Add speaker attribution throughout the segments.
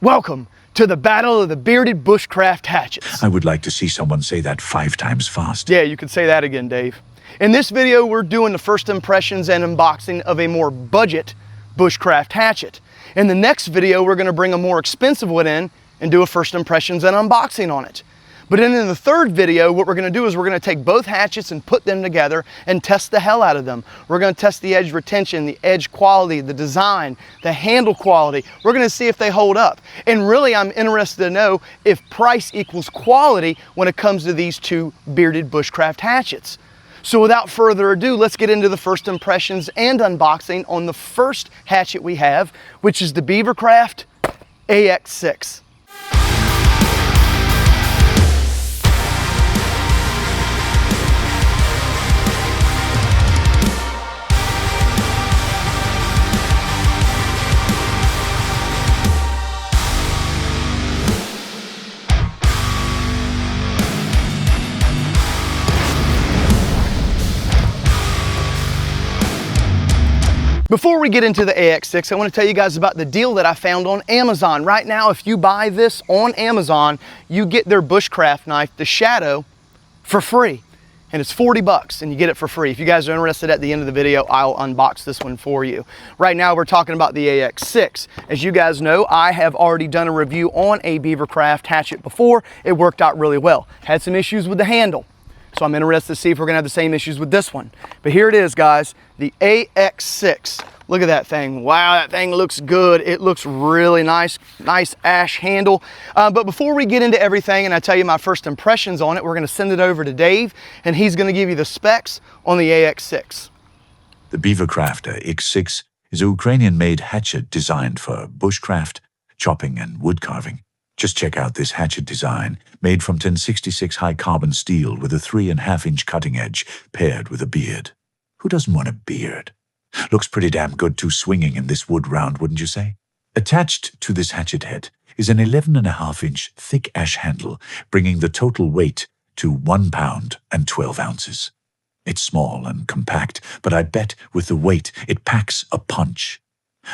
Speaker 1: Welcome to the battle of the bearded bushcraft hatchets.
Speaker 2: I would like to see someone say that 5 times fast.
Speaker 1: Yeah, you could say that again, Dave. In this video, we're doing the first impressions and unboxing of a more budget bushcraft hatchet. In the next video, we're gonna bring a more expensive one in and do a first impressions and unboxing on it. But then in the third video, what we're gonna do is we're gonna take both hatchets and put them together and test the hell out of them. We're gonna test the edge retention, the edge quality, the design, the handle quality. We're gonna see if they hold up. And really, I'm interested to know if price equals quality when it comes to these two bearded bushcraft hatchets. So without further ado, let's get into the first impressions and unboxing on the first hatchet we have, which is the BeaverCraft AX6. Before we get into the AX6, I want to tell you guys about the deal that I found on Amazon. Right now, if you buy this on Amazon, you get their bushcraft knife, the Shadow, for free. And it's 40 bucks and you get it for free. If you guys are interested, at the end of the video, I'll unbox this one for you. Right now, we're talking about the AX6. As you guys know, I have already done a review on a BeaverCraft hatchet before. It worked out really well. Had some issues with the handle. So I'm interested to see if we're gonna have the same issues with this one. But here it is, guys, the AX6. Look at that thing. Wow, that thing looks good. It looks really nice, nice ash handle. But before we get into everything and I tell you my first impressions on it, we're gonna send it over to Dave and he's gonna give you the specs on the AX6.
Speaker 2: The BeaverCraft AX6 is a Ukrainian-made hatchet designed for bushcraft, chopping, and wood carving. Just check out this hatchet design, made from 1066 high-carbon steel with a 3.5-inch cutting edge paired with a beard. Who doesn't want a beard? Looks pretty damn good too swinging in this wood round, wouldn't you say? Attached to this hatchet head is an 11.5-inch thick ash handle, bringing the total weight to 1 pound and 12 ounces. It's small and compact, but I bet with the weight it packs a punch.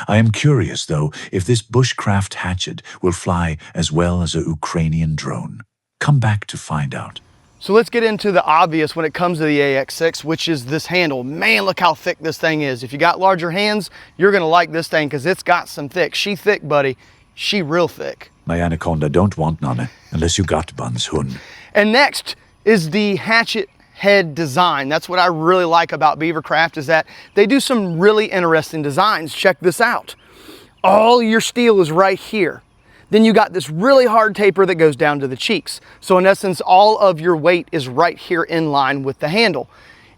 Speaker 2: I am curious, though, if this bushcraft hatchet will fly as well as a Ukrainian drone. Come back to find out.
Speaker 1: So let's get into the obvious when it comes to the AX6, which is this handle. Man, look how thick this thing is. If you got larger hands, you're gonna like this thing because it's got some thick. She thick, buddy. She real thick.
Speaker 2: My anaconda don't want none, unless you got buns, hun.
Speaker 1: And next is the hatchet head design. That's what I really like about BeaverCraft, is that they do some really interesting designs. Check this out. All your steel is right here. Then you got this really hard taper that goes down to the cheeks. So in essence, all of your weight is right here in line with the handle.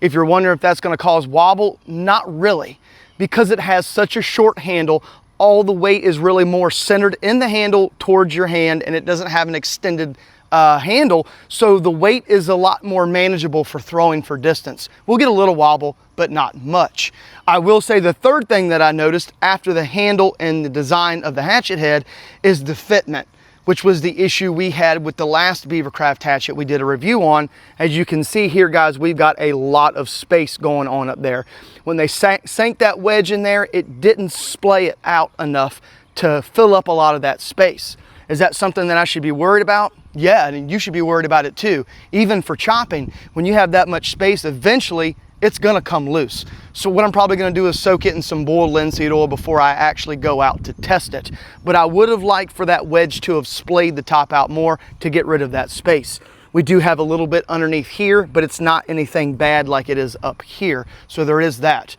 Speaker 1: If you're wondering if that's gonna cause wobble, not really. Because it has such a short handle, all the weight is really more centered in the handle towards your hand, and it doesn't have an extended handle, so the weight is a lot more manageable for throwing for distance. We'll get a little wobble, but not much. I will say the third thing that I noticed after the handle and the design of the hatchet head is the fitment, which was the issue we had with the last BeaverCraft hatchet we did a review on. As you can see here, guys, we've got a lot of space going on up there. When they sank that wedge in there, it didn't splay it out enough to fill up a lot of that space. Is that something that I should be worried about? Yeah, and you should be worried about it too. Even for chopping, when you have that much space, eventually it's gonna come loose. So what I'm probably gonna do is soak it in some boiled linseed oil before I actually go out to test it. But I would have liked for that wedge to have splayed the top out more to get rid of that space. We do have a little bit underneath here, but it's not anything bad like it is up here. So there is that.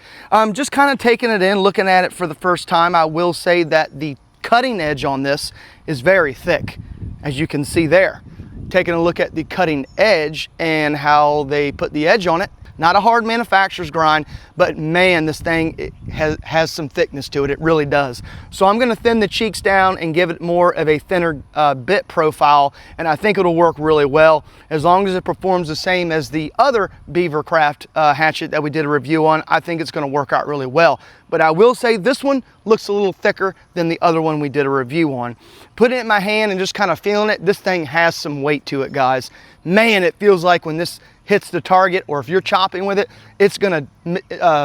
Speaker 1: Just kind of taking it in, looking at it for the first time, I will say that the cutting edge on this is very thick, as you can see there. Taking a look at the cutting edge and how they put the edge on it, not a hard manufacturer's grind, but man, this thing has some thickness to it. It really does. So I'm gonna thin the cheeks down and give it more of a thinner bit profile, and I think it'll work really well as long as it performs the same as the other BeaverCraft hatchet that we did a review on. I think it's gonna work out really well. But I will say this one looks a little thicker than the other one we did a review on. Putting it in my hand and just kind of feeling it, this thing has some weight to it, guys. Man, it feels like when this hits the target, or if you're chopping with it, it's gonna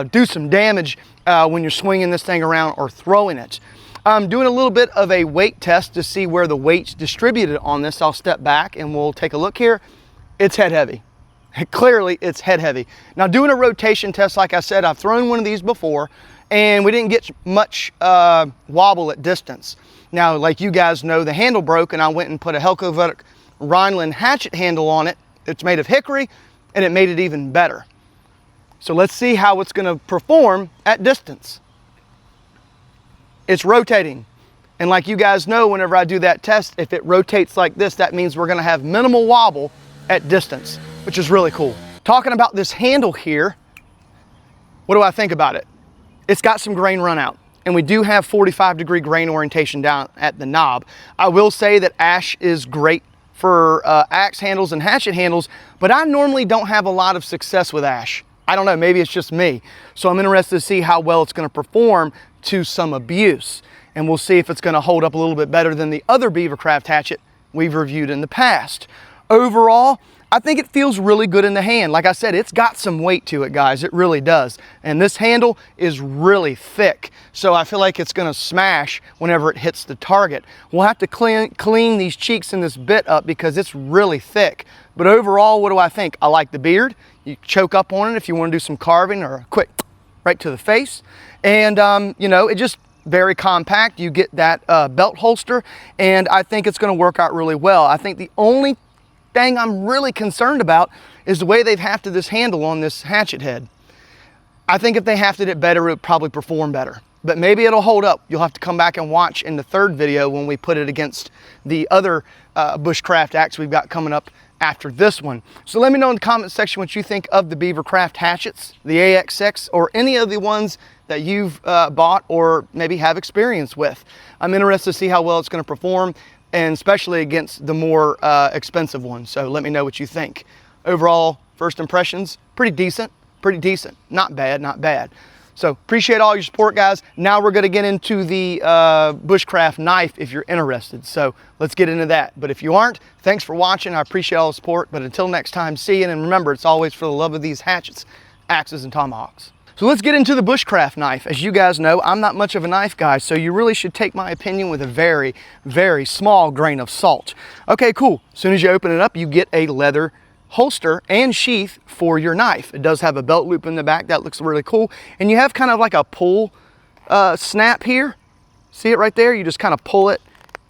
Speaker 1: do some damage when you're swinging this thing around or throwing it. I'm doing a little bit of a weight test to see where the weight's distributed on this. I'll step back and we'll take a look here. It's head heavy. Clearly, it's head heavy. Now, doing a rotation test, like I said, I've thrown one of these before, and we didn't get much wobble at distance. Now, like you guys know, the handle broke, and I went and put a Helkovic Rhineland hatchet handle on it. It's made of hickory, and it made it even better. So let's see how it's going to perform at distance. It's rotating. And like you guys know, whenever I do that test, if it rotates like this, that means we're going to have minimal wobble at distance, which is really cool. Talking about this handle here, what do I think about it? It's got some grain run out, and we do have 45-degree grain orientation down at the knob. I will say that ash is great for axe handles and hatchet handles, but I normally don't have a lot of success with ash. I don't know, maybe it's just me. So I'm interested to see how well it's going to perform to some abuse, and we'll see if it's going to hold up a little bit better than the other BeaverCraft hatchet we've reviewed in the past. Overall, I think it feels really good in the hand. Like I said, it's got some weight to it, guys. It really does. And this handle is really thick, so I feel like it's going to smash whenever it hits the target. We'll have to clean these cheeks and this bit up because it's really thick. But overall, what do I think? I like the beard. You choke up on it if you want to do some carving or a quick right to the face. And, you know, it just very compact. You get that belt holster, and I think it's going to work out really well. I think the only thing I'm really concerned about is the way they've hafted this handle on this hatchet head. I think if they hafted it better, it would probably perform better. But maybe it'll hold up. You'll have to come back and watch in the third video when we put it against the other Bushcraft axe we've got coming up after this one. So let me know in the comment section what you think of the BeaverCraft hatchets, the AX6, or any of the ones that you've bought or maybe have experience with. I'm interested to see how well it's going to perform, and especially against the more expensive ones. So let me know what you think. Overall, first impressions, pretty decent. Not bad, not bad. So appreciate all your support, guys. Now we're gonna get into the Bushcraft knife if you're interested. So let's get into that. But if you aren't, thanks for watching. I appreciate all the support. But until next time, see you. And remember, it's always for the love of these hatchets, axes, and tomahawks. So let's get into the Bushcraft knife. As you guys know, I'm not much of a knife guy, so you really should take my opinion with a very, very small grain of salt. Okay, cool. As soon as you open it up, you get a leather holster and sheath for your knife. It does have a belt loop in the back. That looks really cool. And you have kind of like a pull snap here. See it right there? You just kind of pull it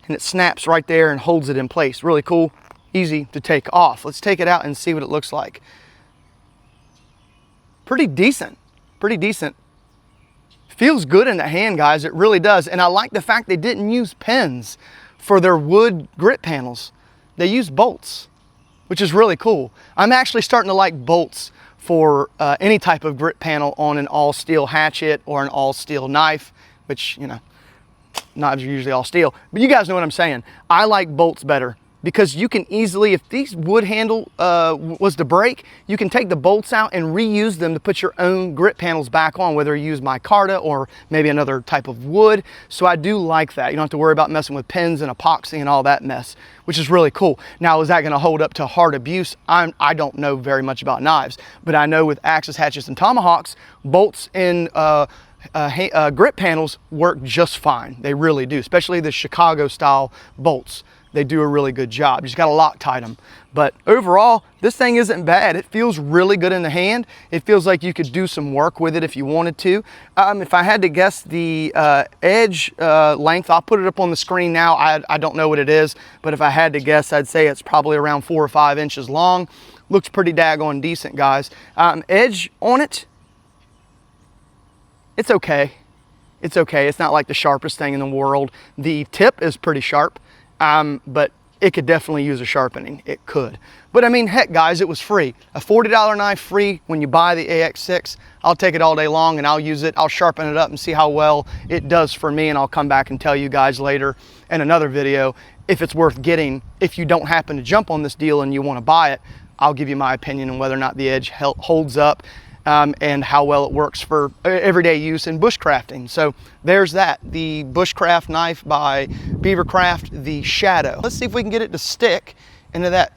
Speaker 1: and it snaps right there and holds it in place. Really cool, easy to take off. Let's take it out and see what it looks like. Pretty decent. Feels good in the hand, guys. It really does. And I like the fact they didn't use pins for their wood grip panels. They used bolts, which is really cool. I'm actually starting to like bolts for any type of grip panel on an all steel hatchet or an all steel knife, which, you know, knives are usually all steel, but you guys know what I'm saying. I like bolts better because you can easily, if these wood handle was to break, you can take the bolts out and reuse them to put your own grip panels back on, whether you use micarta or maybe another type of wood. So I do like that. You don't have to worry about messing with pins and epoxy and all that mess, which is really cool. Now, is that gonna hold up to hard abuse? I don't know very much about knives, but I know with axes, hatchets, and tomahawks, bolts and grip panels work just fine. They really do, especially the Chicago style bolts. They do a really good job. You just got to Loctite them. But overall, this thing isn't bad. It feels really good in the hand. It feels like you could do some work with it if you wanted to. If I had to guess the edge length, I'll put it up on the screen now. I don't know what it is, but if I had to guess, I'd say it's probably around 4 or 5 inches long. Looks pretty daggone decent, guys. Edge on it, it's okay. It's okay. It's not like the sharpest thing in the world. The tip is pretty sharp. But it could definitely use a sharpening. It could. But I mean, heck, guys, it was free. A $40 knife free when you buy the AX6. I'll take it all day long and I'll use it. I'll sharpen it up and see how well it does for me. And I'll come back and tell you guys later in another video if it's worth getting. If you don't happen to jump on this deal and you want to buy it, I'll give you my opinion on whether or not the edge holds up. And how well it works for everyday use in bushcrafting. So there's that, the Bushcraft knife by BeaverCraft, the Shadow. Let's see if we can get it to stick into that.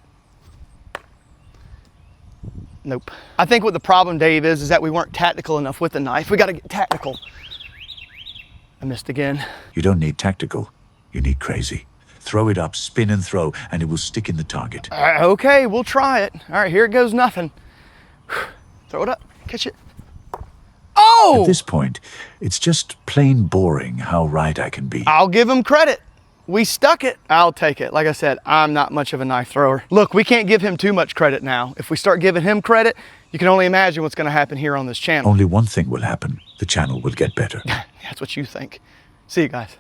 Speaker 1: Nope. I think what the problem, Dave, is that we weren't tactical enough with the knife. We got to get tactical. missed again.
Speaker 2: You don't need tactical, you need crazy. Throw it up, spin and throw, and it will stick in the target.
Speaker 1: Okay, we'll try it. All right, here it goes, nothing. Throw it up, catch it. Oh!
Speaker 2: At this point, it's just plain boring how right I can be.
Speaker 1: I'll give him credit. We stuck it. I'll take it. Like I said, I'm not much of a knife thrower. Look, we can't give him too much credit now. If we start giving him credit, you can only imagine what's gonna happen here on this channel.
Speaker 2: Only one thing will happen. The channel will get better.
Speaker 1: That's what you think. See you guys.